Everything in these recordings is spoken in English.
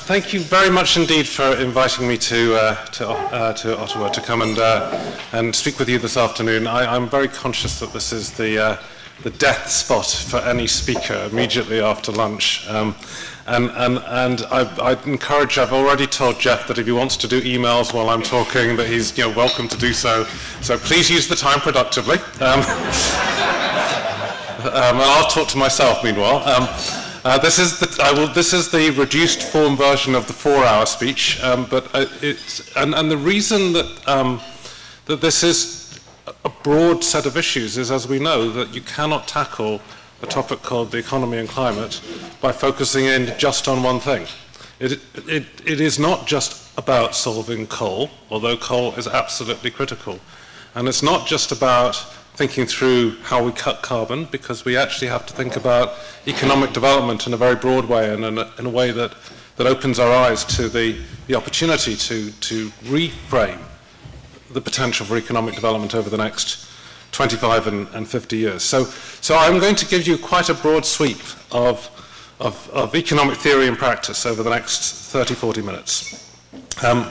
Thank you very much indeed for inviting me to Ottawa to come and speak with you this afternoon. I'm very conscious that this is the death spot for any speaker immediately after lunch. And I'd encourage, I've already told Jeff that if he wants to do emails while I'm talking, that he's welcome to do so. So please use the time productively. I'll talk to myself meanwhile. This is the reduced form version of the 4-hour speech, but and the reason that that this is a broad set of issues is, as we know, that you cannot tackle a topic called the economy and climate by focusing in just on one thing. It is not just about solving coal, although coal is absolutely critical, and it's not just about thinking through how we cut carbon, because we actually have to think about economic development in a very broad way and in a way that opens our eyes to the opportunity to reframe the potential for economic development over the next 25 and 50 years. So I'm going to give you quite a broad sweep of economic theory and practice over the next 30, 40 minutes. And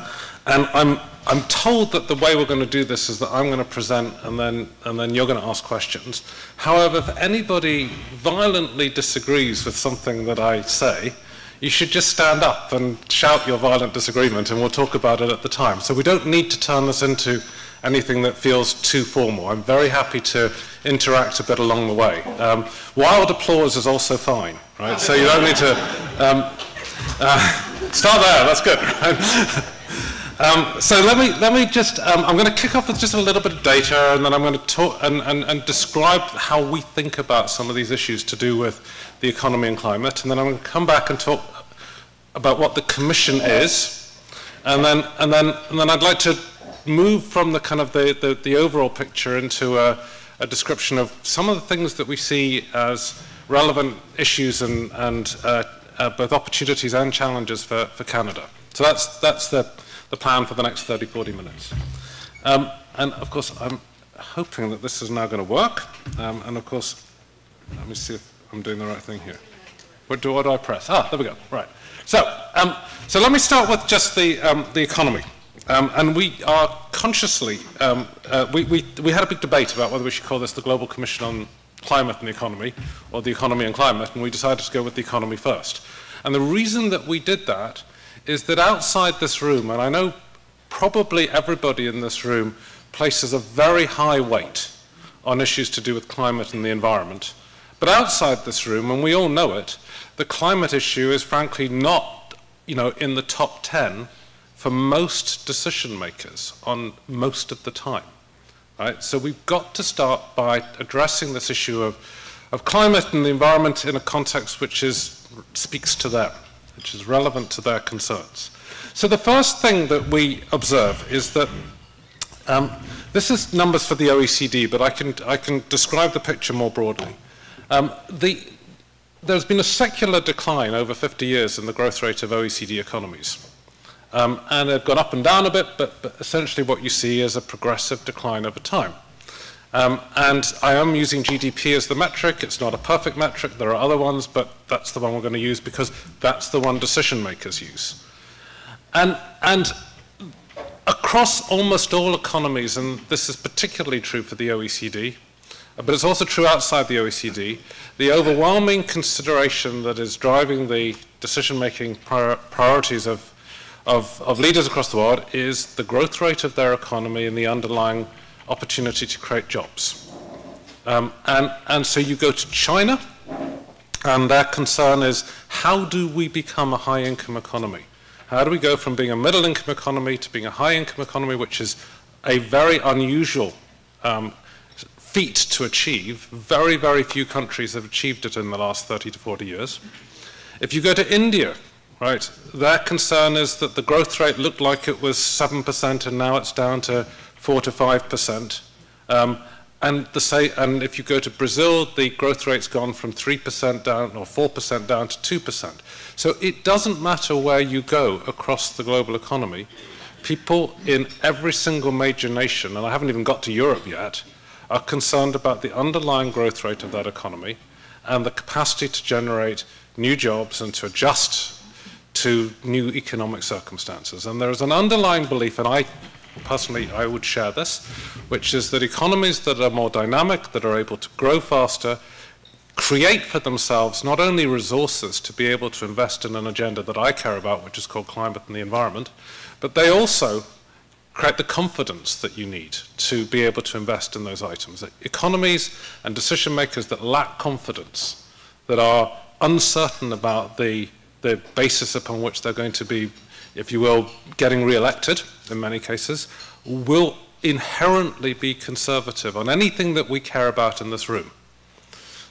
I'm told that the way we're going to do this is that I'm going to present and then you're going to ask questions. However, if anybody violently disagrees with something that I say, you should just stand up and shout your violent disagreement and we'll talk about it at the time. So we don't need to turn this into anything that feels too formal. I'm very happy to interact a bit along the way. Wild applause is also fine, right? So you don't need to start there, that's good. So let me just, I'm going to kick off with just a little bit of data, and then I'm going to talk and describe how we think about some of these issues to do with the economy and climate, and then I'm going to come back and talk about what the Commission is, and then I'd like to move from the kind of the overall picture into a description of some of the things that we see as relevant issues and both opportunities and challenges for Canada. So that's the plan for the next 30, 40 minutes. And of course, I'm hoping that this is now going to work. And of course, let me see if I'm doing the right thing here. What do I press? Ah, there we go, right. So let me start with just the economy. And we are consciously, we had a big debate about whether we should call this the Global Commission on Climate and the Economy, or the Economy and Climate, and we decided to go with the economy first. And the reason that we did that is that outside this room, and I know probably everybody in this room places a very high weight on issues to do with climate and the environment, but outside this room, and we all know it, the climate issue is frankly not, in the top 10 for most decision makers on most of the time, right? So we've got to start by addressing this issue of climate and the environment in a context which speaks to them, which is relevant to their concerns. So the first thing that we observe is that this is numbers for the OECD, but I can describe the picture more broadly. There's been a secular decline over 50 years in the growth rate of OECD economies. And they've gone up and down a bit, but essentially what you see is a progressive decline over time. And I am using GDP as the metric. It's not a perfect metric. There are other ones, but that's the one we're going to use because that's the one decision makers use. And across almost all economies, and this is particularly true for the OECD, but it's also true outside the OECD, the overwhelming consideration that is driving the decision-making priorities of leaders across the world is the growth rate of their economy and the underlying opportunity to create jobs. And so you go to China, and their concern is, how do we become a high-income economy? How do we go from being a middle-income economy to being a high-income economy, which is a very unusual feat to achieve? Very, very few countries have achieved it in the last 30 to 40 years. If you go to India, right, their concern is that the growth rate looked like it was 7%, and now it's down to 4 to 5%. And if you go to Brazil, the growth rate's gone from 3% down, or 4% down to 2%. So it doesn't matter where you go across the global economy. People in every single major nation, and I haven't even got to Europe yet, are concerned about the underlying growth rate of that economy and the capacity to generate new jobs and to adjust to new economic circumstances. And there is an underlying belief, and I would share this, which is that economies that are more dynamic, that are able to grow faster, create for themselves not only resources to be able to invest in an agenda that I care about, which is called climate and the environment, but they also create the confidence that you need to be able to invest in those items. Economies and decision makers that lack confidence, that are uncertain about the basis upon which they're going to be, if you will, getting re-elected in many cases, will inherently be conservative on anything that we care about in this room.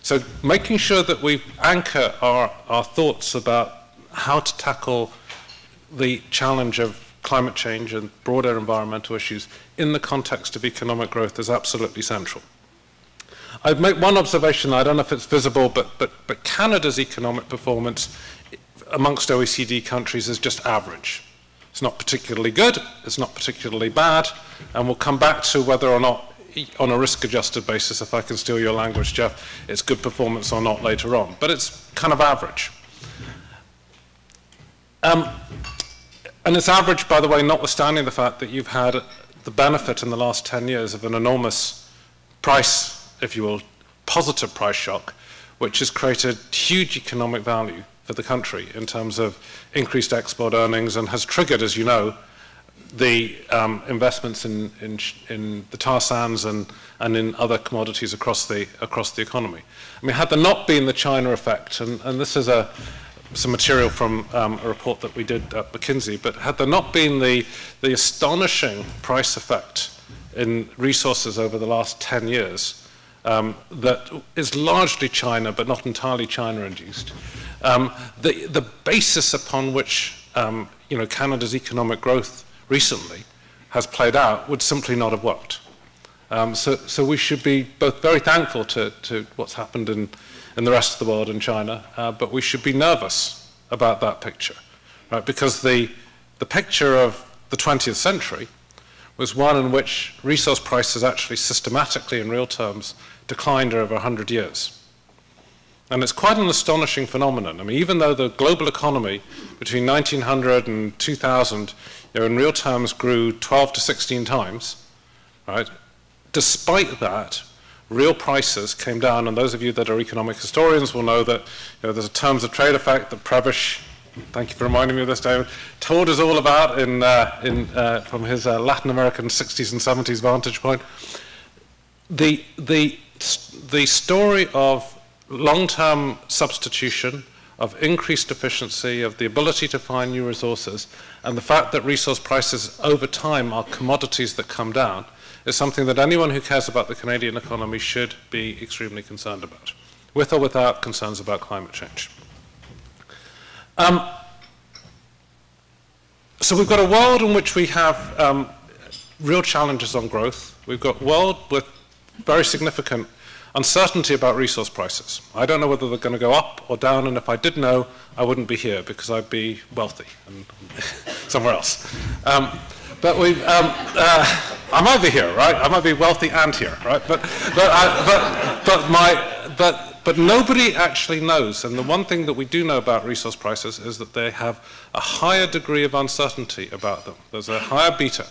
So making sure that we anchor our thoughts about how to tackle the challenge of climate change and broader environmental issues in the context of economic growth is absolutely central. I'd make one observation, I don't know if it's visible, but Canada's economic performance amongst OECD countries is just average. It's not particularly good, it's not particularly bad, and we'll come back to whether or not, on a risk-adjusted basis, if I can steal your language, Jeff, it's good performance or not later on. But it's kind of average. And it's average, by the way, notwithstanding the fact that you've had the benefit in the last 10 years of an enormous price, if you will, positive price shock, which has created huge economic value for the country in terms of increased export earnings and has triggered, as you know, the investments in the tar sands and in other commodities across the economy. I mean, had there not been the China effect, and this is some material from a report that we did at McKinsey, but had there not been the astonishing price effect in resources over the last 10 years that is largely China, but not entirely China-induced, the basis upon which Canada's economic growth recently has played out would simply not have worked. So we should be both very thankful to what's happened in the rest of the world in China, but we should be nervous about that picture, right? Because the picture of the 20th century was one in which resource prices actually systematically, in real terms, declined over 100 years. And it's quite an astonishing phenomenon. I mean, even though the global economy between 1900 and 2000, in real terms, grew 12 to 16 times, right? Despite that, real prices came down, and those of you that are economic historians will know that there's a terms of trade effect that Prebisch, thank you for reminding me of this, David, told us all about from his Latin American 60s and 70s vantage point. The story of long-term substitution, of increased efficiency, of the ability to find new resources, and the fact that resource prices over time are commodities that come down, is something that anyone who cares about the Canadian economy should be extremely concerned about, with or without concerns about climate change. So we've got a world in which we have real challenges on growth. We've got a world with very significant uncertainty about resource prices. I don't know whether they're going to go up or down, and if I did know, I wouldn't be here because I'd be wealthy and somewhere else. But I might be here, right? I might be wealthy and here, right? But nobody actually knows. And the one thing that we do know about resource prices is that they have a higher degree of uncertainty about them. There's a higher beta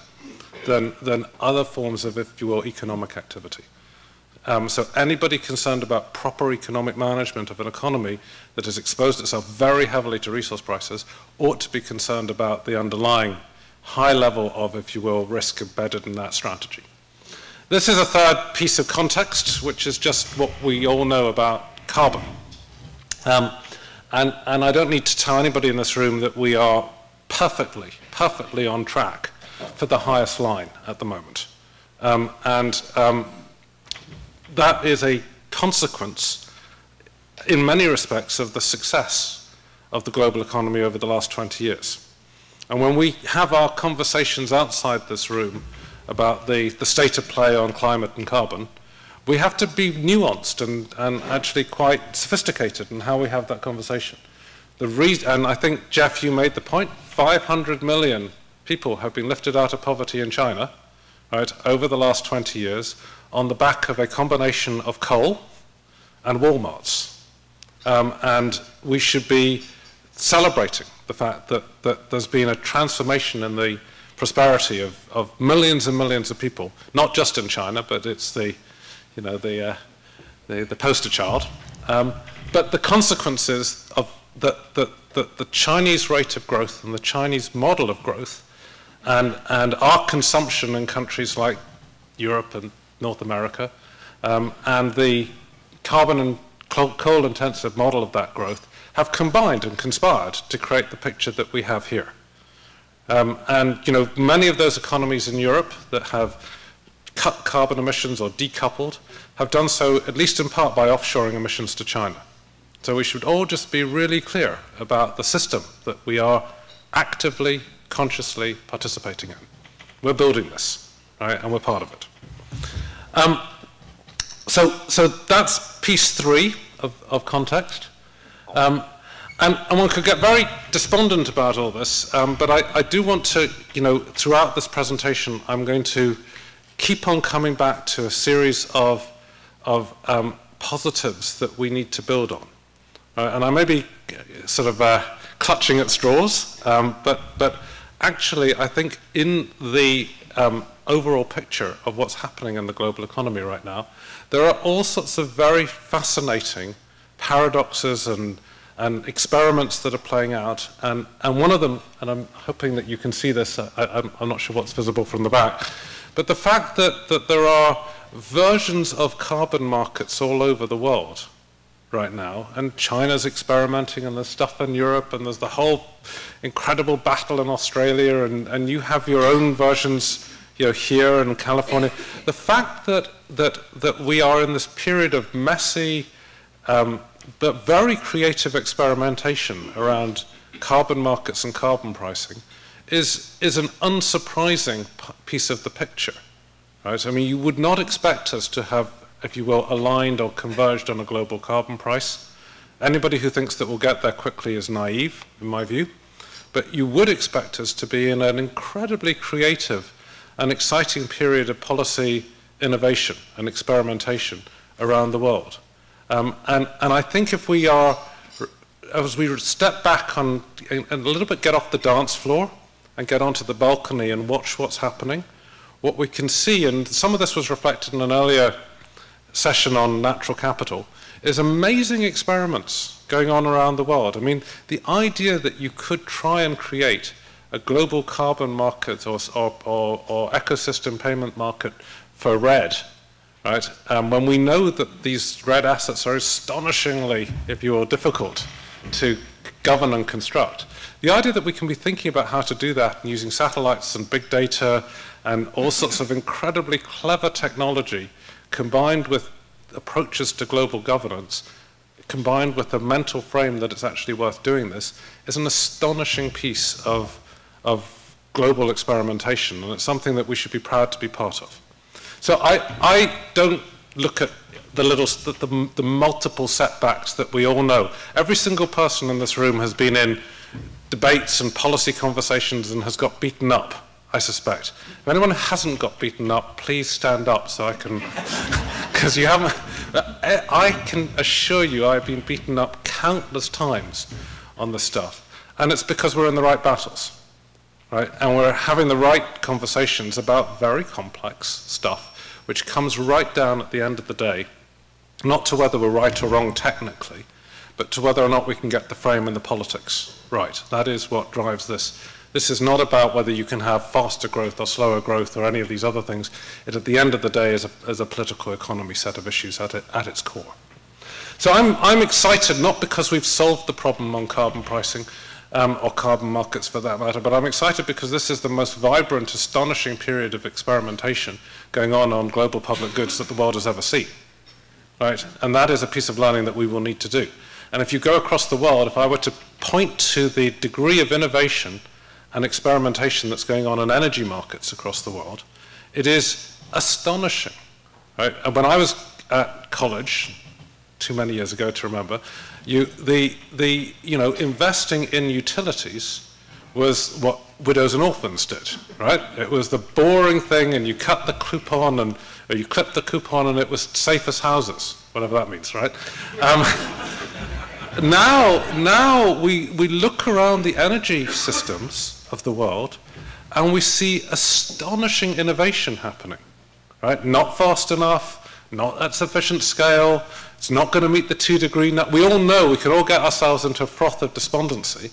than other forms of, if you will, economic activity. So anybody concerned about proper economic management of an economy that has exposed itself very heavily to resource prices ought to be concerned about the underlying high level of, if you will, risk embedded in that strategy. This is a third piece of context, which is just what we all know about carbon. And I don't need to tell anybody in this room that we are perfectly on track for the highest line at the moment. That is a consequence, in many respects, of the success of the global economy over the last 20 years. And when we have our conversations outside this room about the state of play on climate and carbon, we have to be nuanced and actually quite sophisticated in how we have that conversation. And I think, Jeff, you made the point, 500 million people have been lifted out of poverty in China, right, over the last 20 years on the back of a combination of coal and Walmarts. And we should be celebrating the fact that there's been a transformation in the prosperity of millions and millions of people, not just in China, but it's the poster child. But the consequences of the Chinese rate of growth and the Chinese model of growth and our consumption in countries like Europe and North America and the carbon and coal intensive model of that growth have combined and conspired to create the picture that we have here. And many of those economies in Europe that have cut carbon emissions or decoupled have done so at least in part by offshoring emissions to China. So we should all just be really clear about the system that we are actively, consciously participating in. We're building this, right, and we're part of it. So that's piece 3 of context. And one could get very despondent about all this, but I do want to, throughout this presentation, I'm going to keep on coming back to a series of positives that we need to build on. And I may be sort of clutching at straws, but actually I think in the overall picture of what's happening in the global economy right now, there are all sorts of very fascinating paradoxes and experiments that are playing out. And one of them, and I'm hoping that you can see this, I'm not sure what's visible from the back, but the fact that there are versions of carbon markets all over the world right now, and China's experimenting, and there's stuff in Europe, and there's the whole incredible battle in Australia, and you have your own versions here in California. The fact that we are in this period of messy but very creative experimentation around carbon markets and carbon pricing is an unsurprising piece of the picture, right? I mean, you would not expect us to have, if you will, aligned or converged on a global carbon price. Anybody who thinks that we'll get there quickly is naive, in my view. But you would expect us to be in an incredibly creative and exciting period of policy innovation and experimentation around the world. And I think if we are, as we step back and a little bit get off the dance floor and get onto the balcony and watch what's happening, what we can see, and some of this was reflected in an earlier session on natural capital, is amazing experiments going on around the world. I mean, the idea that you could try and create a global carbon market or ecosystem payment market for red, right? When we know that these red assets are astonishingly, if you will, difficult to govern and construct. The idea that we can be thinking about how to do that and using satellites and big data and all sorts of incredibly clever technology combined with approaches to global governance, combined with a mental frame that it's actually worth doing this, is an astonishing piece of global experimentation, and it's something that we should be proud to be part of. So I don't look at the multiple setbacks that we all know. Every single person in this room has been in debates and policy conversations and has got beaten up, I suspect. If anyone hasn't got beaten up, please stand up so I can, because you haven't, I can assure you I've been beaten up countless times on this stuff. And it's because we're in the right battles, right? And we're having the right conversations about very complex stuff, which comes right down at the end of the day, not to whether we're right or wrong technically, but to whether or not we can get the frame and the politics right. That is what drives this. This is not about whether you can have faster growth or slower growth or any of these other things. It, at the end of the day, is a political economy set of issues at its core. So I'm excited, not because we've solved the problem on carbon pricing or carbon markets for that matter, but I'm excited because this is the most vibrant, astonishing period of experimentation going on global public goods that the world has ever seen. Right? And that is a piece of learning that we will need to do. And if you go across the world, if I were to point to the degree of innovation and experimentation that's going on in energy markets across the world, it is astonishing. Right? And when I was at college, too many years ago to remember, investing in utilities was what widows and orphans did, right? It was the boring thing, and you cut the coupon, or you clipped the coupon, and it was safe as houses, whatever that means, right? now we look around the energy systems of the world and we see astonishing innovation happening, right? Not fast enough, not at sufficient scale, it's not going to meet the 2-degree net. We all know we can all get ourselves into a froth of despondency,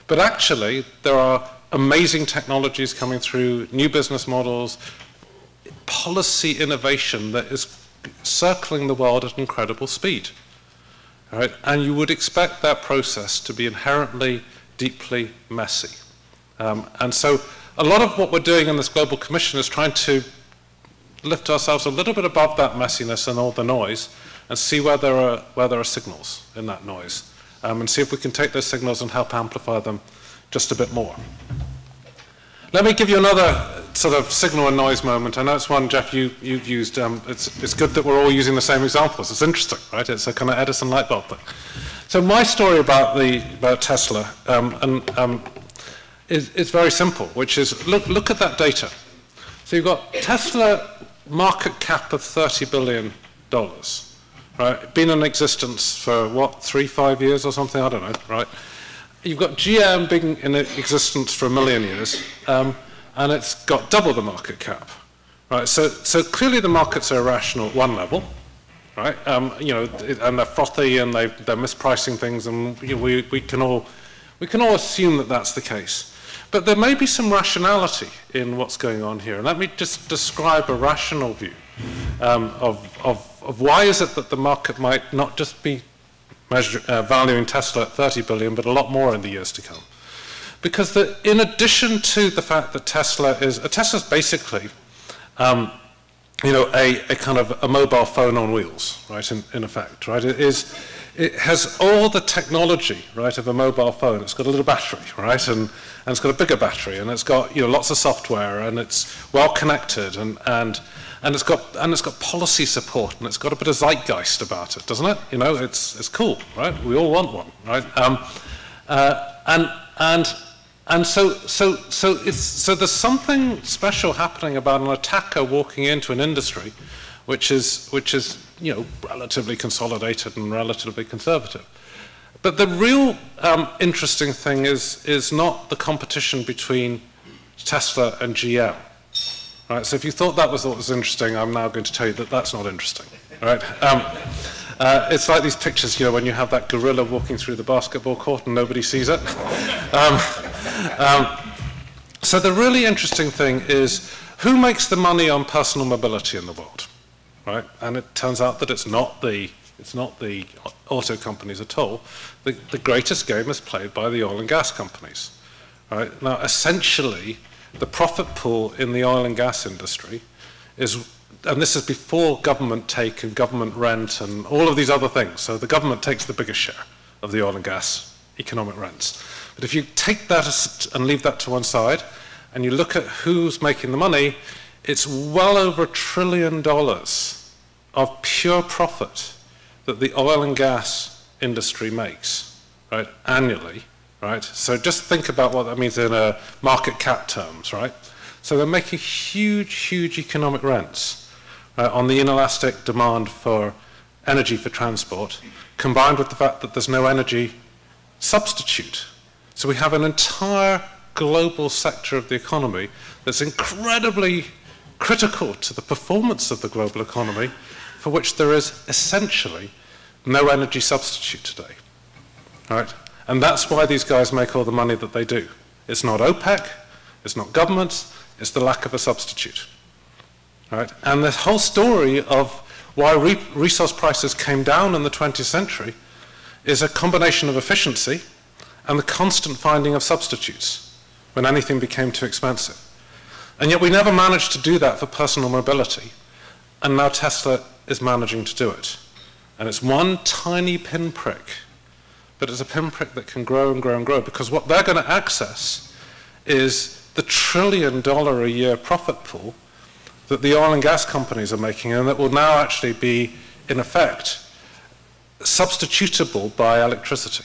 but actually there are amazing technologies coming through, new business models, policy innovation that is circling the world at incredible speed. Right? And you would expect that process to be inherently, deeply messy. And so a lot of what we're doing in this Global Commission is trying to lift ourselves a little bit above that messiness and all the noise and see where there are signals in that noise, and see if we can take those signals and help amplify them just a bit more. Let me give you another sort of signal and noise moment. I know it's one, Jeff, you've used. It's good that we're all using the same examples. It's interesting, right? It's a kind of Edison light bulb thing. So my story about Tesla is very simple, which is look at that data. So you've got Tesla market cap of $30 billion, right? Been in existence for what, 3-5 years or something? I don't know, right? You've got GM being in existence for 1 million years, and it's got double the market cap, right? So clearly the markets are irrational at one level, right? You know, and they're frothy and they're mispricing things, and you know, we can all assume that that's the case. But there may be some rationality in what's going on here, and let me just describe a rational view of why is it that the market might not just be valuing Tesla at 30 billion, but a lot more in the years to come. Because in addition to the fact that Tesla's basically, you know, a kind of a mobile phone on wheels, right? In effect, right? It has all the technology, right, of a mobile phone. It's got a little battery, right, and it's got a bigger battery, and it's got, you know, lots of software, and it's well connected, and it's got policy support, and it's got a bit of zeitgeist about it, doesn't it? You know, it's cool, right? We all want one, right? So there's something special happening about an attacker walking into an industry, which is you know, relatively consolidated and relatively conservative. But the real interesting thing is not the competition between Tesla and GM. Right, so if you thought that was what was interesting, I'm now going to tell you that that's not interesting. Right? It's like these pictures, you know, when you have that gorilla walking through the basketball court and nobody sees it. So the really interesting thing is who makes the money on personal mobility in the world, right? And it turns out that it's not the auto companies at all. The greatest game is played by the oil and gas companies, right? Now, essentially, the profit pool in the oil and gas industry is, and this is before government take and government rent and all of these other things. So the government takes the biggest share of the oil and gas economic rents. But if you take that and leave that to one side, and you look at who's making the money, it's well over $1 trillion of pure profit that the oil and gas industry makes, right, annually. Right? So just think about what that means in market cap terms, right? So they're making huge, huge economic rents on the inelastic demand for energy for transport, combined with the fact that there's no energy substitute. So we have an entire global sector of the economy that's incredibly critical to the performance of the global economy, for which there is essentially no energy substitute today, right? And that's why these guys make all the money that they do. It's not OPEC, it's not governments, it's the lack of a substitute, right? And the whole story of why resource prices came down in the 20th century is a combination of efficiency and the constant finding of substitutes when anything became too expensive. And yet we never managed to do that for personal mobility, and now Tesla is managing to do it. And it's one tiny pinprick, but it's a pinprick that can grow and grow and grow, because what they're going to access is the $1 trillion a year profit pool that the oil and gas companies are making, and that will now actually be, in effect, substitutable by electricity.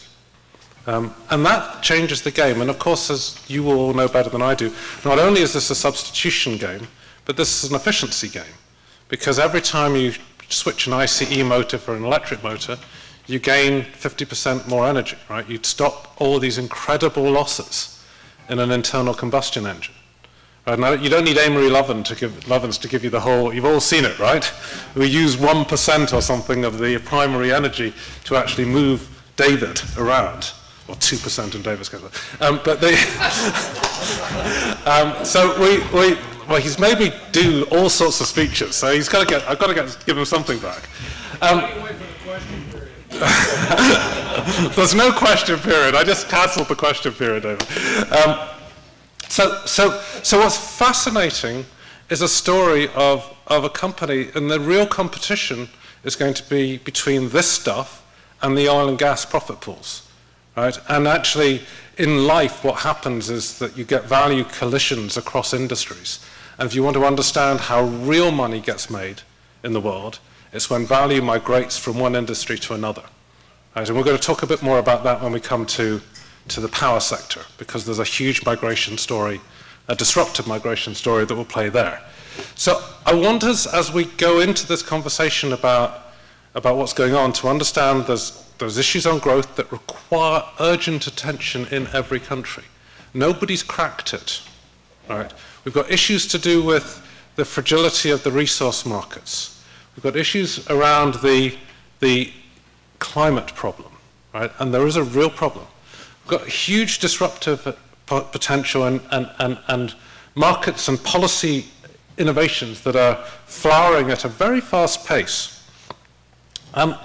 And that changes the game. And of course, as you will all know better than I do, not only is this a substitution game, but this is an efficiency game. Because every time you switch an ICE motor for an electric motor, you gain 50% more energy, right? You'd stop all these incredible losses in an internal combustion engine. Right? Now, you don't need Amory Lovins to give you the whole, you've all seen it, right? We use 1% or something of the primary energy to actually move David around, or 2% in David's case. But they, well, he's made me do all sorts of speeches, so he's got to get, I've got to give him something back. There's no question period. I just cancelled the question period, David. So what's fascinating is a story of a company, and the real competition is going to be between this stuff and the oil and gas profit pools, right? And actually, in life, what happens is that you get value collisions across industries. And if you want to understand how real money gets made in the world, it's when value migrates from one industry to another. Right? And we're going to talk a bit more about that when we come to the power sector, because there's a huge migration story, a disruptive migration story that will play there. So I want us, as we go into this conversation about what's going on, to understand there's issues on growth that require urgent attention in every country. Nobody's cracked it. Right? We've got issues to do with the fragility of the resource markets. We've got issues around the climate problem, right? And there is a real problem. We've got huge disruptive potential and markets and policy innovations that are flowering at a very fast pace. And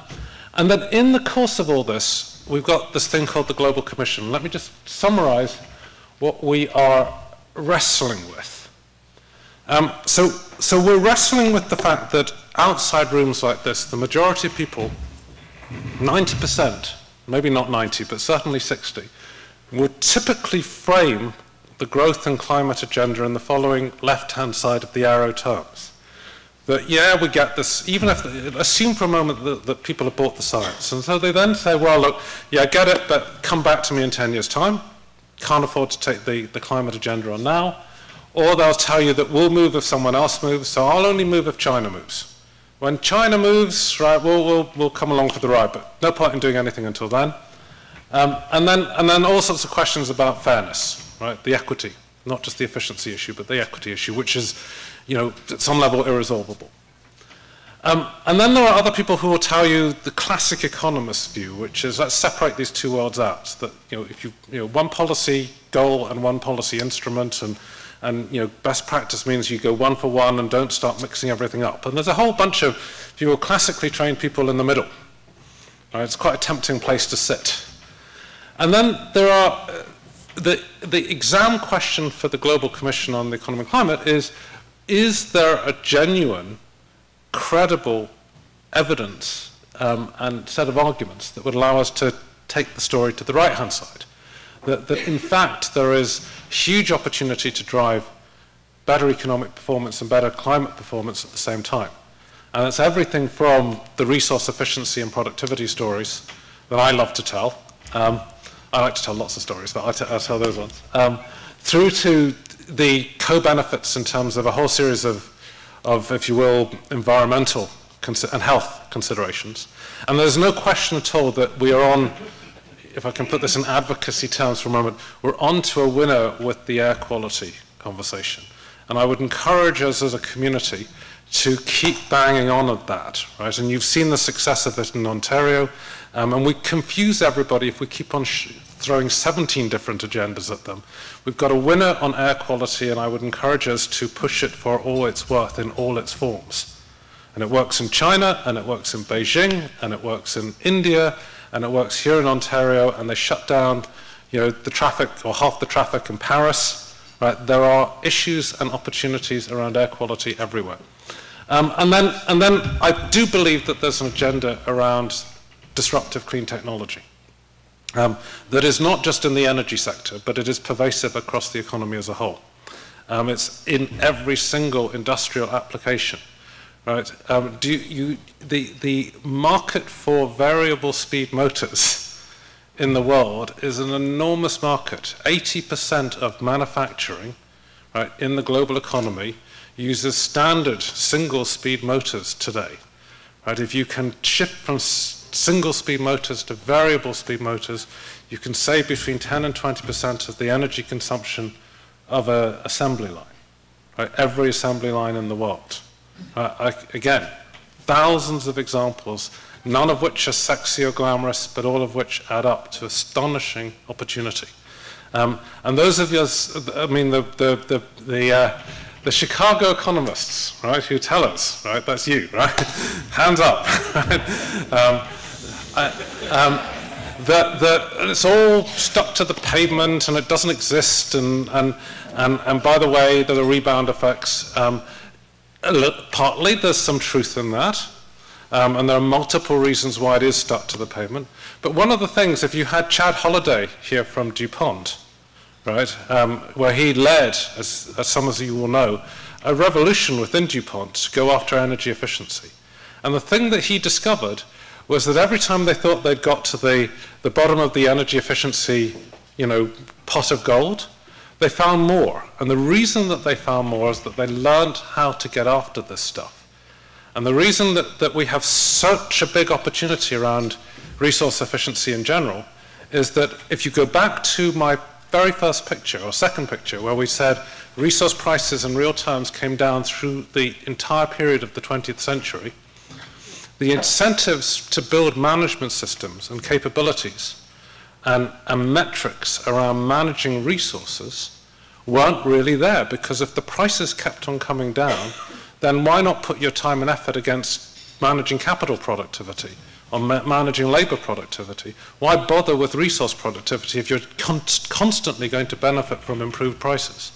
then in the course of all this, we've got this thing called the Global Commission. Let me just summarize what we are wrestling with. So we're wrestling with the fact that outside rooms like this, the majority of people, 90%, maybe not 90, but certainly 60, would typically frame the growth and climate agenda in the following left-hand side of the arrow terms. That, yeah, we get this, even if, assume for a moment that people have bought the science. And so they then say, well, look, yeah, I get it, but come back to me in 10 years' time. Can't afford to take the climate agenda on now. Or they'll tell you that we'll move if someone else moves, so I'll only move if China moves. When China moves, right, we'll come along for the ride, but no point in doing anything until then. And then all sorts of questions about fairness, right, the equity, not just the efficiency issue, but the equity issue, which is, you know, at some level irresolvable. And then there are other people who will tell you the classic economist view, which is let's separate these two worlds out. That, you know, if you know, one policy goal and one policy instrument, and you know, best practice means you go one for one and don't start mixing everything up. And there's a whole bunch of, if you will, classically trained people in the middle. Right? It's quite a tempting place to sit. And then there are the exam question for the Global Commission on the Economy and Climate is there a genuine, credible evidence and set of arguments that would allow us to take the story to the right-hand side? That in fact there is huge opportunity to drive better economic performance and better climate performance at the same time. And it's everything from the resource efficiency and productivity stories that I love to tell. I like to tell lots of stories, but I'll tell those ones. Through to the co-benefits in terms of a whole series of, if you will, environmental and health considerations. And there's no question at all that we are on, if I can put this in advocacy terms for a moment, we're on to a winner with the air quality conversation. And I would encourage us as a community to keep banging on at that, right? And you've seen the success of it in Ontario, and we confuse everybody if we keep on throwing 17 different agendas at them. We've got a winner on air quality, and I would encourage us to push it for all it's worth in all its forms. And it works in China, and it works in Beijing, and it works in India, and it works here in Ontario, and they shut down, you know, the traffic, or half the traffic in Paris, right? There are issues and opportunities around air quality everywhere. And then I do believe that there's an agenda around disruptive clean technology that is not just in the energy sector, but it is pervasive across the economy as a whole. It's in every single industrial application. Right? The market for variable speed motors in the world is an enormous market. 80% of manufacturing, right, in the global economy uses standard single speed motors today. Right? If you can shift from single-speed motors to variable speed motors, you can save between 10 and 20% of the energy consumption of an assembly line. Right? Every assembly line in the world. Again, thousands of examples, none of which are sexy or glamorous, but all of which add up to astonishing opportunity. And those of us, I mean, the Chicago economists, right, who tell us, right, that's you, right, hands up, right? That it's all stuck to the pavement and it doesn't exist, and by the way, there are rebound effects. Partly there's some truth in that, and there are multiple reasons why it is stuck to the pavement. But one of the things, if you had Chad Holliday here from DuPont, right, where he led, as some of you will know, a revolution within DuPont to go after energy efficiency. And the thing that he discovered was that every time they thought they'd got to the bottom of the energy efficiency, pot of gold, they found more. And the reason that they found more is that they learned how to get after this stuff. And the reason that we have such a big opportunity around resource efficiency in general is that if you go back to my very first picture, or second picture, where we said resource prices in real terms came down through the entire period of the 20th century, the incentives to build management systems and capabilities and metrics around managing resources weren't really there, because if the prices kept on coming down, then why not put your time and effort against managing capital productivity or managing labor productivity? Why bother with resource productivity if you're constantly going to benefit from improved prices?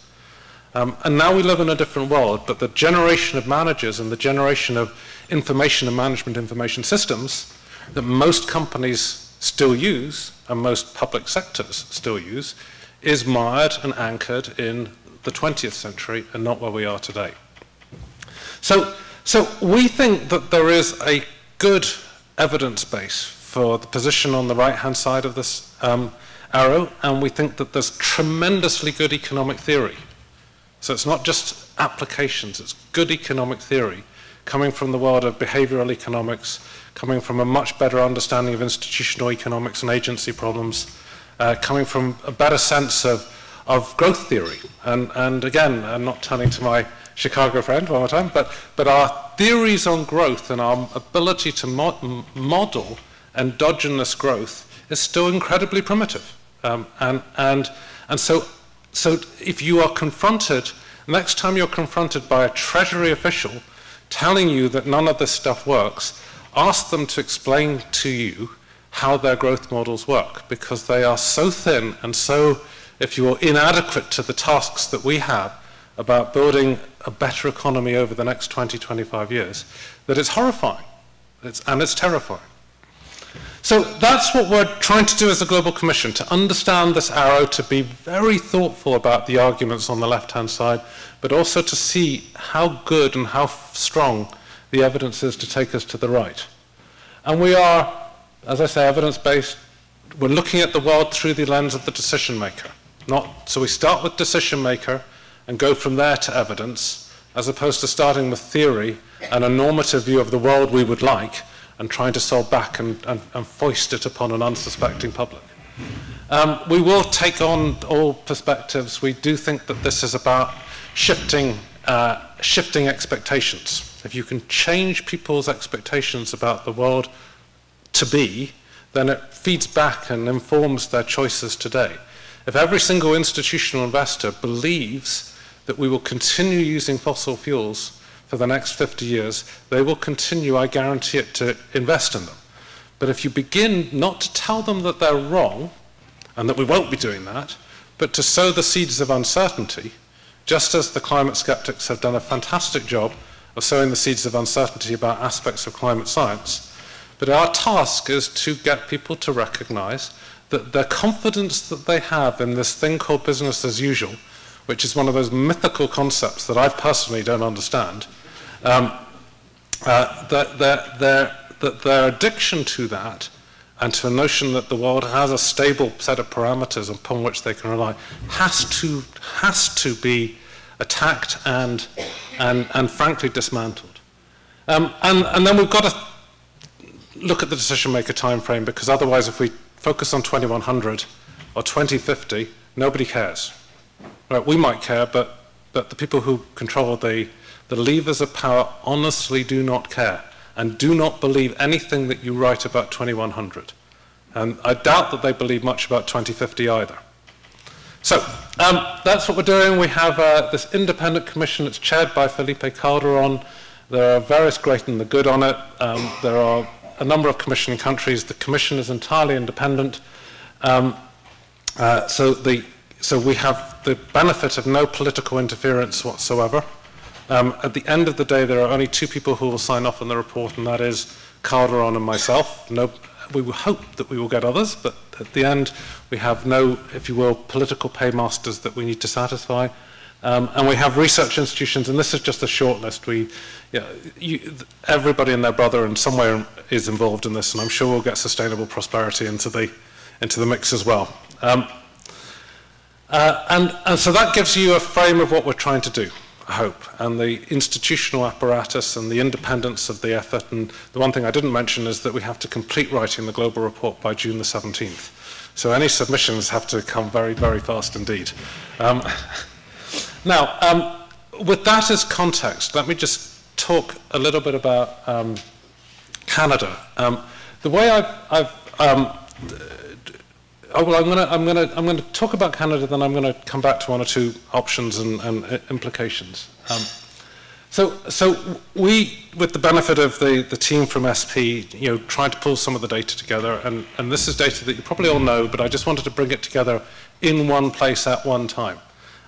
And now we live in a different world, but the generation of managers and the generation of information and management information systems that most companies still use and most public sectors still use is mired and anchored in the 20th century and not where we are today. So we think that there is a good evidence base for the position on the right-hand side of this arrow, and we think that there's tremendously good economic theory. So it's not just applications, it's good economic theory coming from the world of behavioral economics, coming from a much better understanding of institutional economics and agency problems, coming from a better sense of growth theory. And again, I'm not turning to my Chicago friend one more time, but our theories on growth and our ability to model endogenous growth is still incredibly primitive. And so if you are confronted, next time you're confronted by a Treasury official telling you that none of this stuff works, ask them to explain to you how their growth models work, because they are so thin and so, if you will, inadequate to the tasks that we have about building a better economy over the next 20, 25 years, that it's horrifying, and it's terrifying. So that's what we're trying to do as a Global Commission, to understand this arrow, to be very thoughtful about the arguments on the left-hand side, but also to see how good and how strong the evidence is to take us to the right. And we are, as I say, evidence-based. We're looking at the world through the lens of the decision maker. So we start with decision maker and go from there to evidence, as opposed to starting with theory and a normative view of the world we would like and trying to solve back and foist it upon an unsuspecting public. We will take on all perspectives. We do think that this is about shifting expectations. If you can change people's expectations about the world to be, then it feeds back and informs their choices today. If every single institutional investor believes that we will continue using fossil fuels for the next 50 years, they will continue, I guarantee it, to invest in them. But if you begin not to tell them that they're wrong, and that we won't be doing that, but to sow the seeds of uncertainty, just as the climate skeptics have done a fantastic job of sowing the seeds of uncertainty about aspects of climate science, but our task is to get people to recognize that the confidence that they have in this thing called business as usual, which is one of those mythical concepts that I personally don't understand, that their addiction to that and to a notion that the world has a stable set of parameters upon which they can rely has to be attacked and frankly dismantled. And then we've got to look at the decision maker time frame, because otherwise if we focus on 2100 or 2050, nobody cares. Right, we might care, but the people who control the levers of power honestly do not care and do not believe anything that you write about 2100. And I doubt that they believe much about 2050 either. So that's what we're doing. We have this independent commission that's chaired by Felipe Calderon. There are various great and the good on it. There are a number of commissioning countries. The commission is entirely independent. So we have the benefit of no political interference whatsoever. At the end of the day, there are only two people who will sign off on the report, and that is Calderon and myself. We will hope that we will get others, but at the end, we have no, if you will, political paymasters that we need to satisfy. And we have research institutions, and this is just a short list. Everybody and their brother in some way is involved in this, and I'm sure we'll get sustainable prosperity into the mix as well. And so that gives you a frame of what we're trying to do, I hope, and the institutional apparatus and the independence of the effort. And the one thing I didn't mention is that we have to complete writing the global report by June the 17th. So any submissions have to come very, very fast indeed. Now, with that as context, let me just talk a little bit about Canada. The way I'm going to talk about Canada, then I'm going to come back to one or two options and implications. So we, with the benefit of the team from SP, tried to pull some of the data together, and this is data that you probably all know, but I just wanted to bring it together in one place at one time.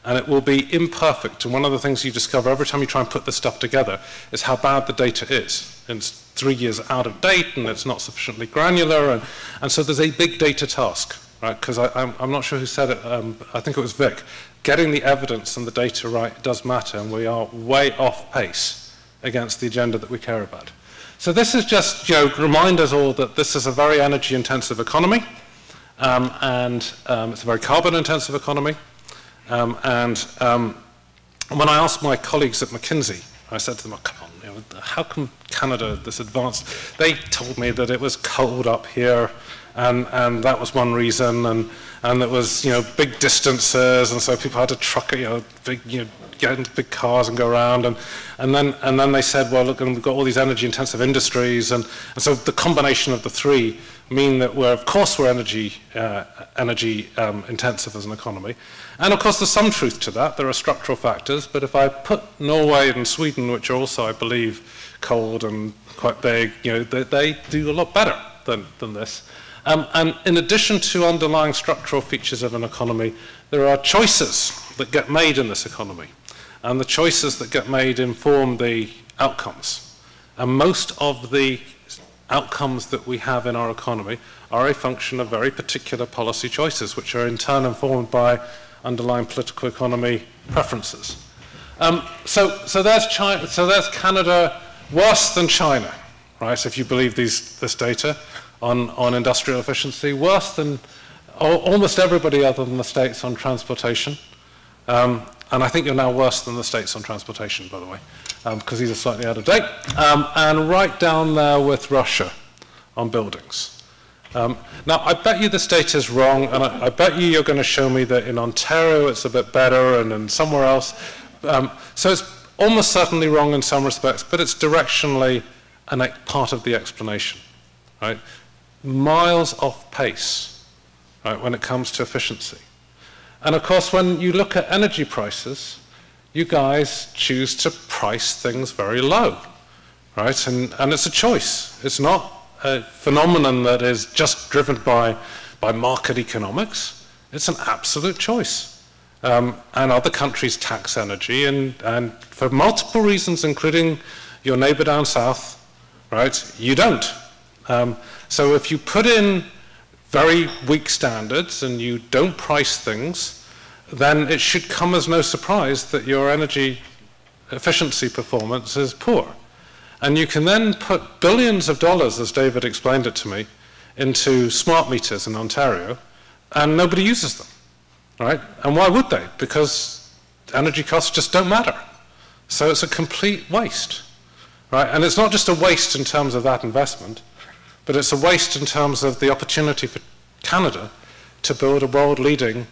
And it will be imperfect, and one of the things you discover every time you try and put this stuff together is how bad the data is. And it's 3 years out of date, and it's not sufficiently granular, and so there's a big data task. Right, because I'm not sure who said it, I think it was Vic. Getting the evidence and the data right does matter, and we are way off pace against the agenda that we care about. So this is just, remind us all that this is a very energy-intensive economy, and it's a very carbon-intensive economy. And when I asked my colleagues at McKinsey, I said to them, oh, come on, how come Canada this advanced? They told me that it was cold up here, and that was one reason, and it was big distances, and so people had to truck it, get into big cars and go around, and then they said, well, look, and we've got all these energy-intensive industries, and so the combination of the three mean that of course we're energy intensive as an economy, and of course there's some truth to that. There are structural factors, but if I put Norway and Sweden, which are also, I believe, cold and quite big, they do a lot better than this. And in addition to underlying structural features of an economy, there are choices that get made in this economy. And the choices that get made inform the outcomes. And most of the outcomes that we have in our economy are a function of very particular policy choices, which are in turn informed by underlying political economy preferences. So there's Canada worse than China, right, if you believe this data. On industrial efficiency, worse than almost everybody other than the States on transportation. And I think you're now worse than the States on transportation, by the way, because these are slightly out of date. And right down there with Russia on buildings. Now, I bet you this data is wrong, and I bet you're going to show me that in Ontario it's a bit better, and in somewhere else. So it's almost certainly wrong in some respects, but it's directionally a part of the explanation, right? Miles off pace, right, when it comes to efficiency. And of course, when you look at energy prices, you guys choose to price things very low, right? And it's a choice. It's not a phenomenon that is just driven by market economics. It's an absolute choice. And other countries tax energy, and for multiple reasons, including your neighbor down south, right, you don't. So if you put in very weak standards and you don't price things, then it should come as no surprise that your energy efficiency performance is poor. And you can then put billions of dollars, as David explained it to me, into smart meters in Ontario, and nobody uses them, right? And why would they? Because energy costs just don't matter. So it's a complete waste, right? And it's not just a waste in terms of that investment, but it's a waste in terms of the opportunity for Canada to build a world-leading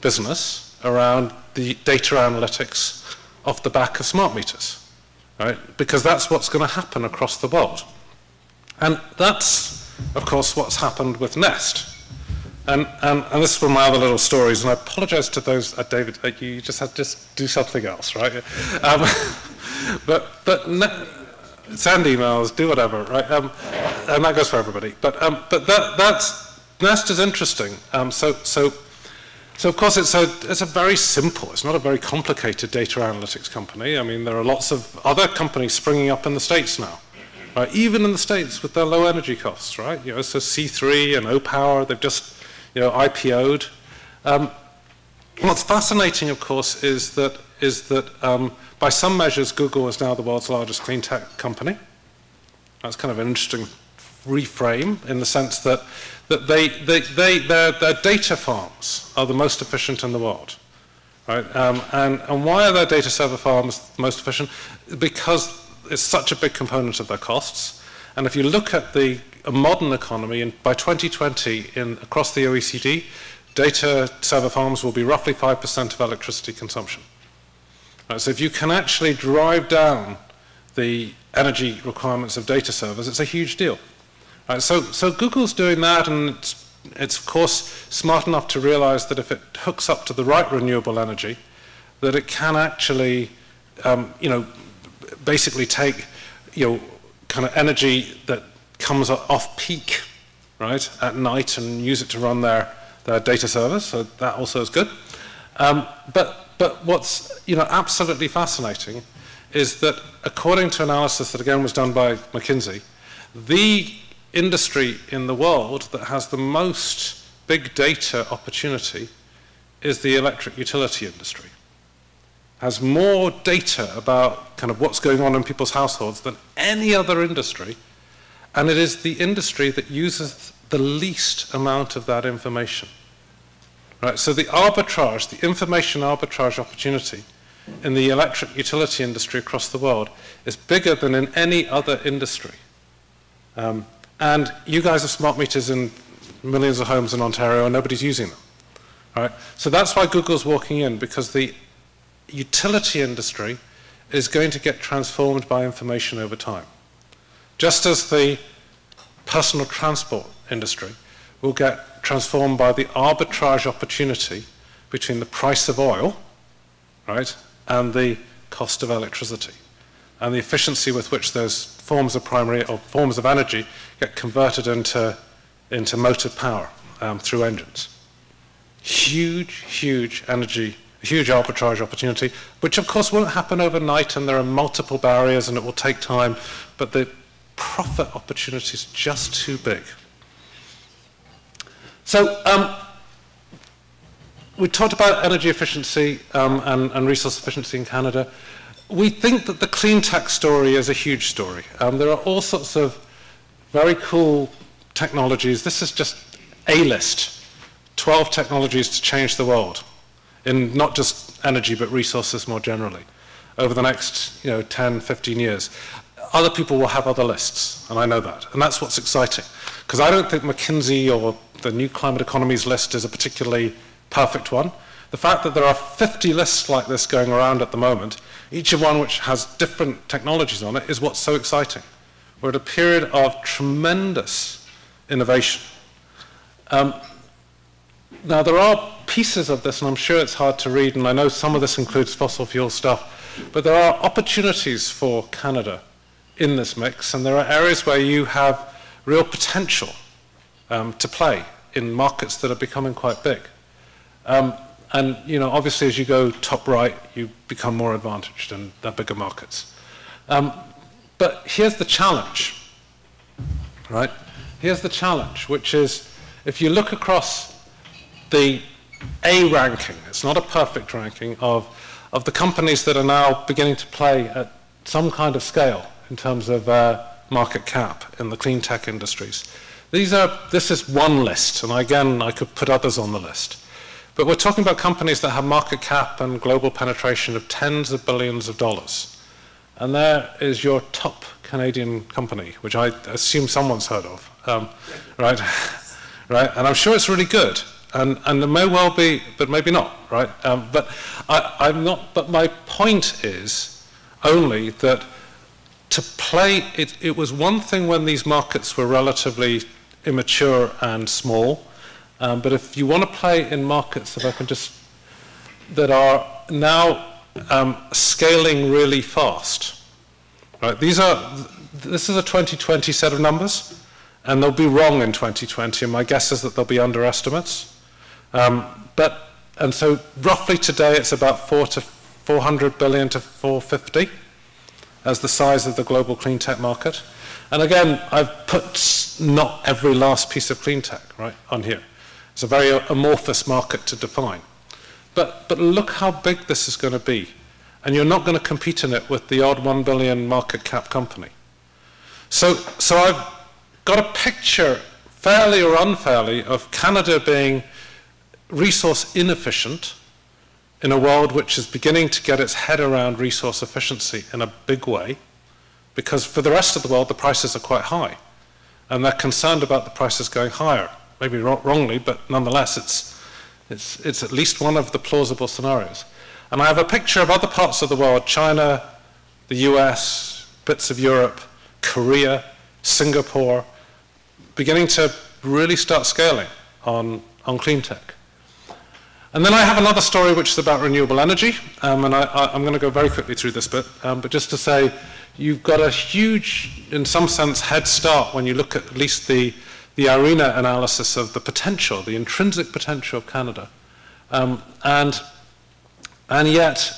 business around the data analytics off the back of smart meters, right? Because that's what's going to happen across the world. And that's, of course, what's happened with Nest. And this is one of my other little stories, and I apologize to those, David, you just had to just do something else, right? Send emails, do whatever, right? And that goes for everybody. But Nest is interesting. So of course it's a very simple, it's not a very complicated data analytics company. I mean, there are lots of other companies springing up in the States now, right? Even in the States with their low energy costs, right? You know, so C3 and O-Power, they've just, you know, IPO'd. What's fascinating, of course, is that by some measures, Google is now the world's largest clean tech company. That's kind of an interesting reframe in the sense that their data farms are the most efficient in the world, right? And why are their data server farms the most efficient? Because it's such a big component of their costs. And if you look at a modern economy, and by 2020, across the OECD, data server farms will be roughly 5% of electricity consumption. Right, so if you can actually drive down the energy requirements of data servers, it's a huge deal. Right, so Google's doing that, and it's of course smart enough to realize that if it hooks up to the right renewable energy, that it can actually, you know, basically take, you know, kind of energy that comes off peak, right, at night and use it to run their data servers. So that also is good. But what's, you know, absolutely fascinating is that according to analysis that again was done by McKinsey, the industry in the world that has the most big data opportunity is the electric utility industry. Has more data about kind of what's going on in people's households than any other industry, and it is the industry that uses the least amount of that information. Right, so the arbitrage, the information arbitrage opportunity in the electric utility industry across the world is bigger than in any other industry. And you guys have smart meters in millions of homes in Ontario and nobody's using them. Right? So that's why Google's walking in, because the utility industry is going to get transformed by information over time. Just as the personal transport industry will get transformed by the arbitrage opportunity between the price of oil, right, and the cost of electricity, and the efficiency with which those forms of primary or forms of energy get converted into motive power through engines. Huge energy, huge arbitrage opportunity, which of course won't happen overnight, and there are multiple barriers and it will take time, but the profit opportunity is just too big. So we talked about energy efficiency and resource efficiency in Canada. We think that the clean tech story is a huge story. There are all sorts of very cool technologies. This is just a list, 12 technologies to change the world in not just energy but resources more generally over the next 10, 15 years. Other people will have other lists, and I know that. And that's what's exciting, because I don't think McKinsey or the New Climate Economies list is a particularly perfect one. The fact that there are 50 lists like this going around at the moment, each of one which has different technologies on it, is what's so exciting. We're at a period of tremendous innovation. Now, there are pieces of this, and I'm sure it's hard to read, and I know some of this includes fossil fuel stuff, but there are opportunities for Canada in this mix, and there are areas where you have real potential to play in markets that are becoming quite big. And obviously, as you go top right, you become more advantaged in the bigger markets. But here's the challenge, right? Here's the challenge, which is if you look across the A ranking, it's not a perfect ranking, of the companies that are now beginning to play at some kind of scale in terms of market cap in the clean tech industries. This is one list, and again, I could put others on the list. But we're talking about companies that have market cap and global penetration of tens of billions of dollars. And there is your top Canadian company, which I assume someone's heard of, right? Right, and I'm sure it's really good, and it may well be, but maybe not, right? But I'm not. But my point is only that to play it was one thing when these markets were relatively immature and small, but if you want to play in markets that are now scaling really fast, right? This is a 2020 set of numbers. And they'll be wrong in 2020, and my guess is that they'll be underestimates. And so roughly today it's about 400 billion to 450 as the size of the global clean tech market. And again, I've put not every last piece of clean tech, right, on here. It's a very amorphous market to define. But look how big this is going to be. And you're not going to compete in it with the odd 1 billion market cap company. So I've got a picture, fairly or unfairly, of Canada being resource inefficient in a world which is beginning to get its head around resource efficiency in a big way, because for the rest of the world the prices are quite high, and they're concerned about the prices going higher. Maybe wrongly, but nonetheless it's at least one of the plausible scenarios. And I have a picture of other parts of the world, China, the US, bits of Europe, Korea, Singapore, beginning to really start scaling on clean tech. And then I have another story which is about renewable energy, and I'm going to go very quickly through this bit, but just to say you've got a huge, in some sense, head start when you look at least the IRENA analysis of the potential, the intrinsic potential of Canada. And yet,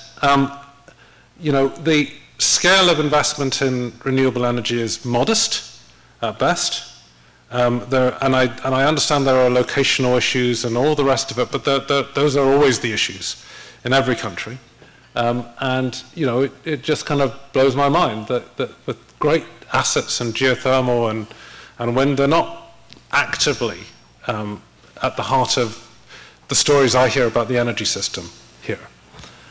you know, the scale of investment in renewable energy is modest at best. And I understand there are locational issues and all the rest of it, but those are always the issues in every country. And you know, it just kind of blows my mind that with great assets and geothermal and wind, they're not actively at the heart of the stories I hear about the energy system here.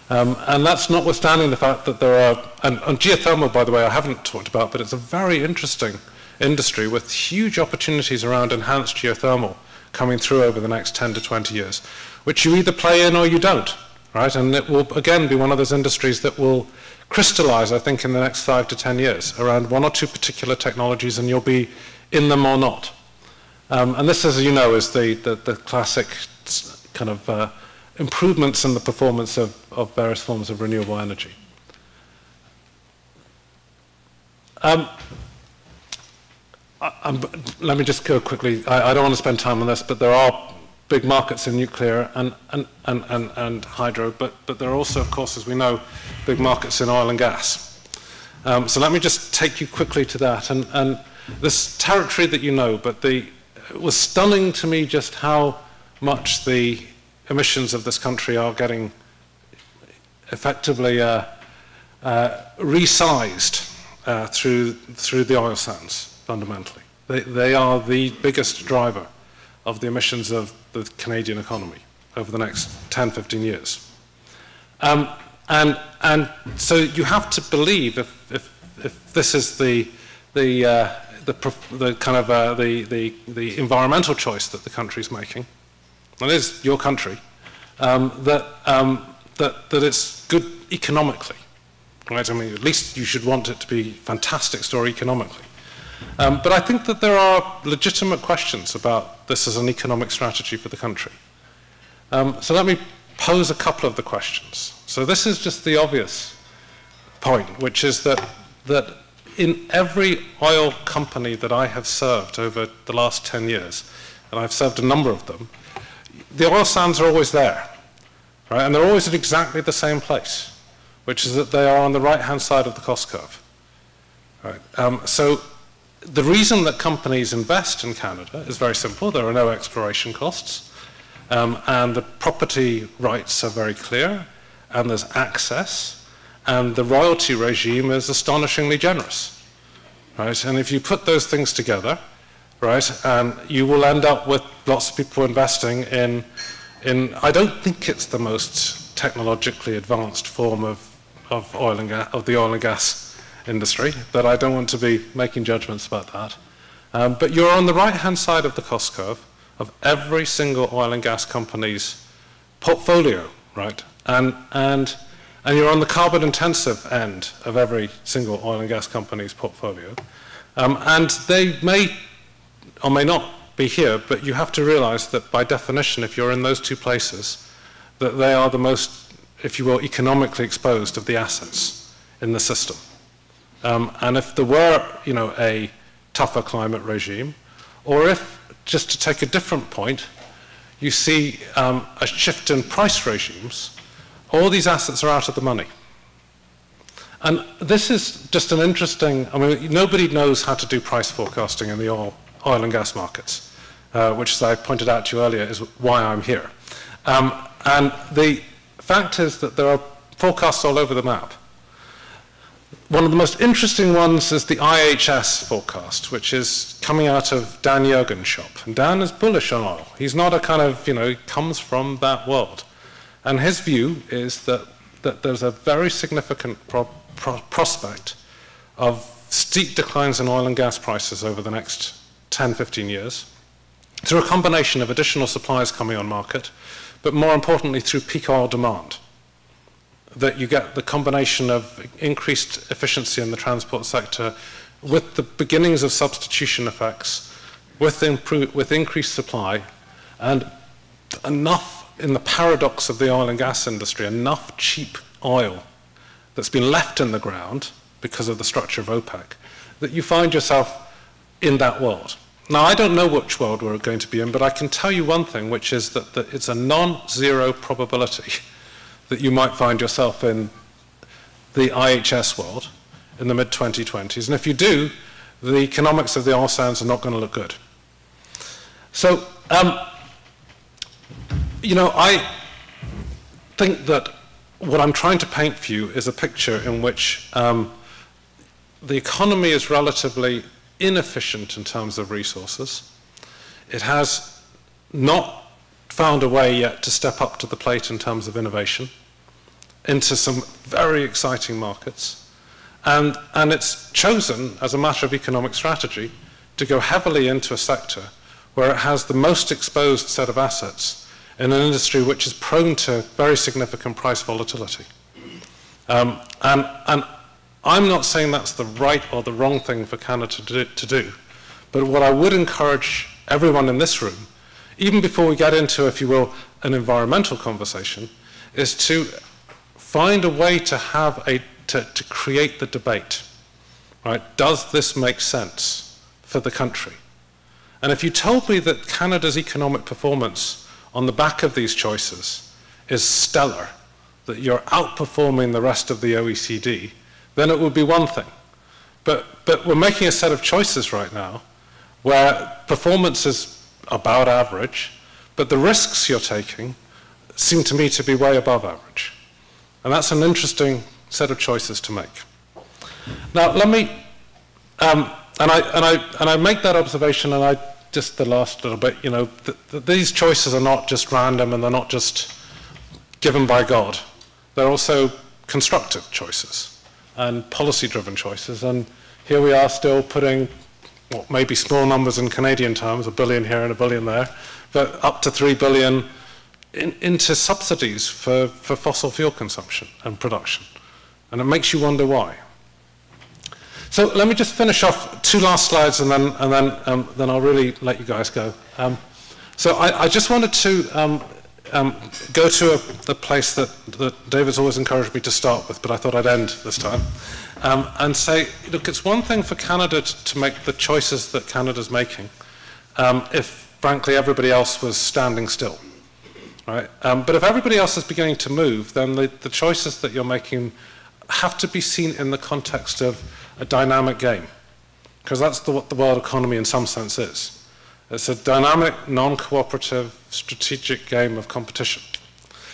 And that's notwithstanding the fact that there are, and geothermal, by the way, I haven't talked about, but it's a very interesting industry with huge opportunities around enhanced geothermal coming through over the next 10 to 20 years, which you either play in or you don't, right? And it will, again, be one of those industries that will crystallize, I think, in the next 5 to 10 years around one or two particular technologies, and you'll be in them or not. And this, as you know, is the classic kind of improvements in the performance of various forms of renewable energy. Let me just go quickly. I don't want to spend time on this, but there are big markets in nuclear and hydro, but there are also, of course, as we know, big markets in oil and gas. So let me just take you quickly to that. And this territory that you know, but it was stunning to me just how much the emissions of this country are getting effectively resized through the oil sands. Fundamentally, they are the biggest driver of the emissions of the Canadian economy over the next 10, 15 years. And so you have to believe if this is the kind of the environmental choice that the country is making, and it is your country, that it's good economically, right? I mean, at least you should want it to be a fantastic story economically. But I think that there are legitimate questions about this as an economic strategy for the country. So let me pose a couple of the questions. So this is just the obvious point, which is that in every oil company that I have served over the last 10 years, and I've served a number of them, the oil sands are always there, right? And they're always at exactly the same place, which is that they are on the right-hand side of the cost curve, right? So the reason that companies invest in Canada is very simple. There are no exploration costs, and the property rights are very clear, and there's access, and the royalty regime is astonishingly generous, right? And if you put those things together, right, you will end up with lots of people investing in I don't think it's the most technologically advanced form of oil and gas, of the oil and gas industry, but I don't want to be making judgments about that. But you're on the right-hand side of the cost curve of every single oil and gas company's portfolio, right? And you're on the carbon-intensive end of every single oil and gas company's portfolio. And they may or may not be here, but you have to realize that by definition, if you're in those two places, that they are the most, if you will, economically exposed of the assets in the system. And if there were, you know, a tougher climate regime, or if, just to take a different point, you see a shift in price regimes, all these assets are out of the money. And this is just an interesting, I mean, nobody knows how to do price forecasting in the oil and gas markets, which, as I pointed out to you earlier, is why I'm here. And the fact is that there are forecasts all over the map. One of the most interesting ones is the IHS forecast, which is coming out of Dan Yergin's shop. And Dan is bullish on oil. He's not a kind of, you know, he comes from that world. And his view is that there's a very significant prospect of steep declines in oil and gas prices over the next 10, 15 years through a combination of additional supplies coming on market, but more importantly through peak oil demand. That you get the combination of increased efficiency in the transport sector with the beginnings of substitution effects, with increased supply, and enough, in the paradox of the oil and gas industry, enough cheap oil that's been left in the ground because of the structure of OPEC, that you find yourself in that world. Now, I don't know which world we're going to be in, but I can tell you one thing, which is that it's a non-zero probability that you might find yourself in the IHS world in the mid-2020s. And if you do, the economics of the oil sands are not going to look good. So, you know, I think that what I'm trying to paint for you is a picture in which the economy is relatively inefficient in terms of resources. It has not found a way yet to step up to the plate in terms of innovation into some very exciting markets. And it's chosen, as a matter of economic strategy, to go heavily into a sector where it has the most exposed set of assets in an industry which is prone to very significant price volatility. And I'm not saying that's the right or the wrong thing for Canada to do, but what I would encourage everyone in this room, even before we get into, if you will, an environmental conversation, is to find a way to have to create the debate, right? Does this make sense for the country? And if you told me that Canada's economic performance on the back of these choices is stellar, that you're outperforming the rest of the OECD, then it would be one thing. But we're making a set of choices right now where performance is about average, but the risks you're taking seem to me to be way above average. And that's an interesting set of choices to make. Now, let me, and I make that observation, and just the last little bit, you know, these choices are not just random and they're not just given by God. They're also constructive choices and policy-driven choices. And here we are still putting what may be small numbers in Canadian terms, $1 billion here and $1 billion there, but up to $3 billion into subsidies for fossil fuel consumption and production. And it makes you wonder why. So let me just finish off two last slides, and then I'll really let you guys go. So I just wanted to go to a place that David's always encouraged me to start with, but I thought I'd end this time, and say, look, it's one thing for Canada to make the choices that Canada's making if, frankly, everybody else was standing still. Right? But if everybody else is beginning to move, then the choices that you're making have to be seen in the context of a dynamic game, because that's what the world economy in some sense is. It's a dynamic, non-cooperative, strategic game of competition.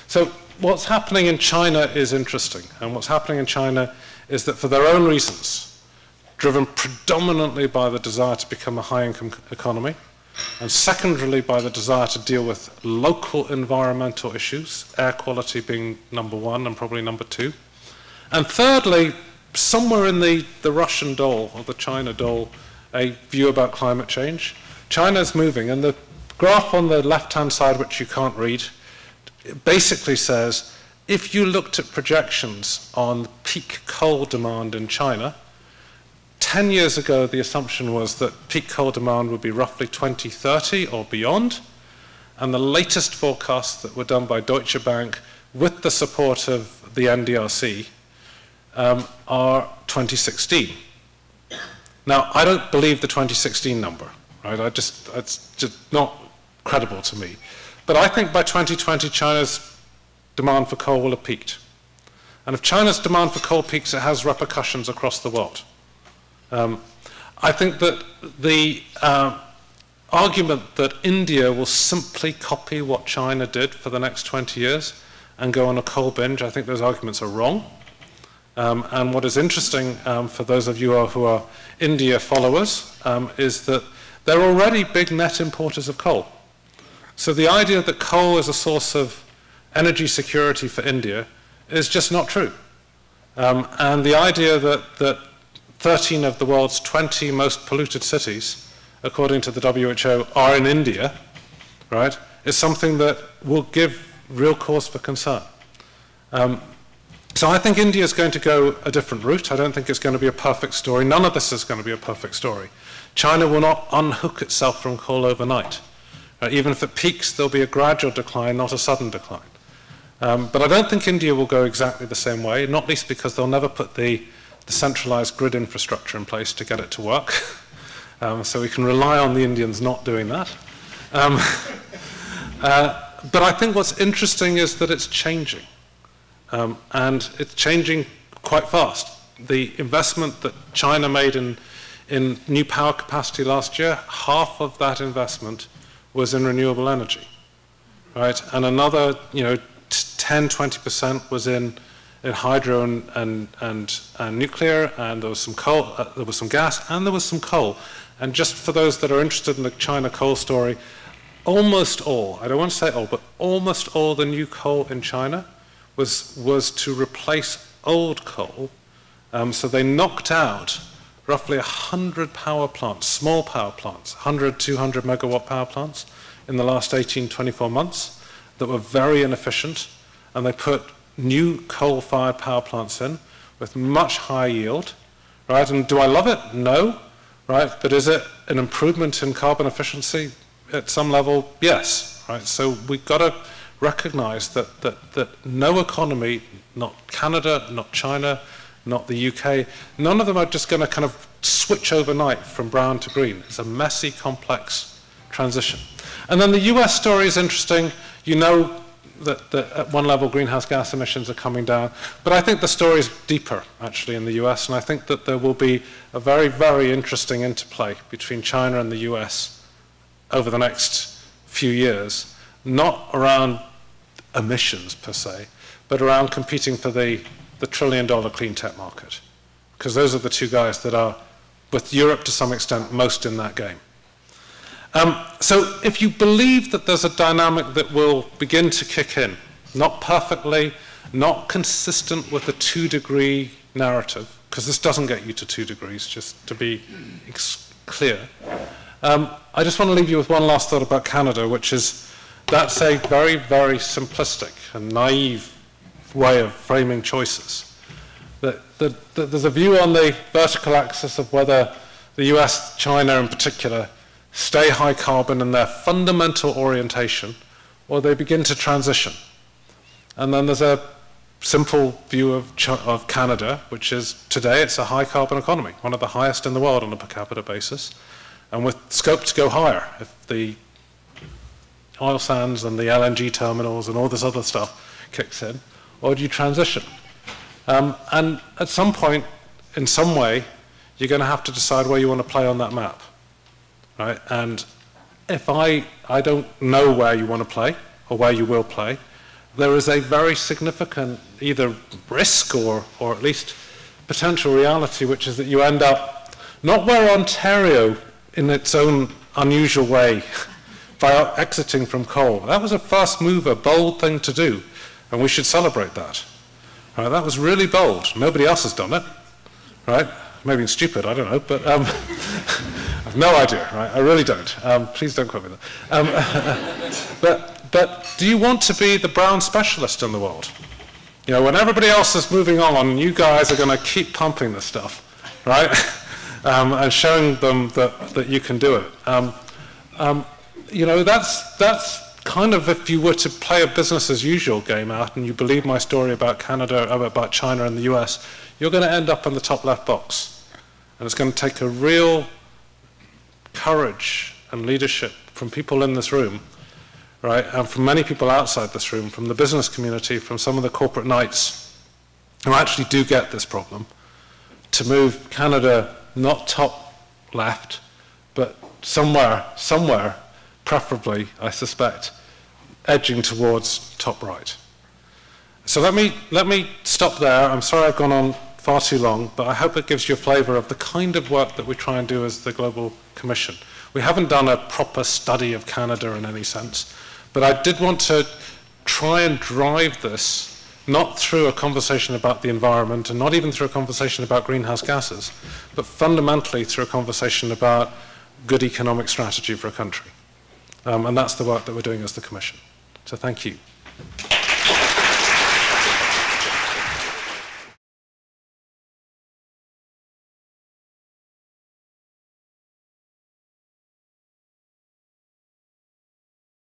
So what's happening in China is interesting, and what's happening in China is that for their own reasons, driven predominantly by the desire to become a high-income economy, and secondarily by the desire to deal with local environmental issues, air quality being number one and probably number two. And thirdly, somewhere in the Russian doll or the China doll a view about climate change. China's moving, and the graph on the left-hand side, which you can't read, basically says, if you looked at projections on peak coal demand in China, 10 years ago, the assumption was that peak coal demand would be roughly 2030 or beyond, and the latest forecasts that were done by Deutsche Bank with the support of the NDRC are 2016. Now, I don't believe the 2016 number, right? It's just not credible to me. But I think by 2020, China's demand for coal will have peaked. And if China's demand for coal peaks, it has repercussions across the world. I think that the argument that India will simply copy what China did for the next 20 years and go on a coal binge, I think those arguments are wrong. And what is interesting for those of you who are India followers is that they're already big net importers of coal. So the idea that coal is a source of energy security for India is just not true. And the idea that 13 of the world's 20 most polluted cities, according to the WHO, are in India, right, is something that will give real cause for concern. So I think India is going to go a different route. I don't think it's going to be a perfect story. None of this is going to be a perfect story. China will not unhook itself from coal overnight. Even if it peaks, there'll be a gradual decline, not a sudden decline. But I don't think India will go exactly the same way, not least because they'll never put the centralized grid infrastructure in place to get it to work. So we can rely on the Indians not doing that. But I think what's interesting is that it's changing. And it's changing quite fast. The investment that China made in new power capacity last year, half of that investment was in renewable energy, right? And another, 10–20% was in hydro and nuclear, and there was some coal, there was some gas, and there was some coal. And just for those that are interested in the China coal story, almost all, I don't want to say all, but almost all the new coal in China was to replace old coal. So they knocked out roughly 100 power plants, small power plants, 100, 200 megawatt power plants in the last 18–24 months that were very inefficient, and they put new coal-fired power plants in with much higher yield, right? And do I love it? No, right? But is it an improvement in carbon efficiency at some level? Yes, right? So we've got to recognize that no economy, not Canada, not China, not the UK, none of them are just going to kind of switch overnight from brown to green. It's a messy, complex transition. And then the US story is interesting. You know that at one level greenhouse gas emissions are coming down, but I think the story is deeper actually in the US, and I think that there will be a very, very interesting interplay between China and the US over the next few years, not around emissions per se, but around competing for the trillion-dollar clean tech market, because those are the two guys that are, with Europe to some extent, most in that game. So if you believe that there's a dynamic that will begin to kick in, not perfectly, not consistent with the 2-degree narrative, because this doesn't get you to 2 degrees, just to be clear, I just want to leave you with one last thought about Canada, which is that's a very, very simplistic and naive way of framing choices. There's a view on the vertical axis of whether the US, China in particular, stay high carbon in their fundamental orientation, or they begin to transition. And then there's a simple view of Canada, which is today it's a high carbon economy, one of the highest in the world on a per capita basis, and with scope to go higher if the oil sands and the LNG terminals and all this other stuff kicks in, or do you transition? And at some point, in some way, you're going to have to decide where you want to play on that map, right? And if I don't know where you want to play or where you will play, there is a very significant either risk or at least potential reality, which is that you end up not where Ontario, in its own unusual way, by exiting from coal. That was a first mover, bold thing to do, and we should celebrate that. Right, that was really bold. Nobody else has done it, right? Maybe it's stupid, I don't know, but no idea, right? I really don't. Please don't quote me that. But do you want to be the brown specialist in the world? You know, when everybody else is moving on, you guys are going to keep pumping this stuff, right? And showing them that you can do it. You know, that's kind of, if you were to play a business as usual game out and you believe my story about Canada, about China and the US, you're going to end up in the top left box. And it's going to take a real courage and leadership from people in this room, right, and from many people outside this room, from the business community, from some of the corporate knights who actually do get this problem, to move Canada not top left, but somewhere, preferably, I suspect, edging towards top right. So let me stop there. I'm sorry I've gone on far too long, but I hope it gives you a flavor of the kind of work that we try and do as the Global Commission. We haven't done a proper study of Canada in any sense, but I did want to try and drive this, not through a conversation about the environment and not even through a conversation about greenhouse gases, but fundamentally through a conversation about good economic strategy for a country. And that's the work that we're doing as the Commission. So thank you.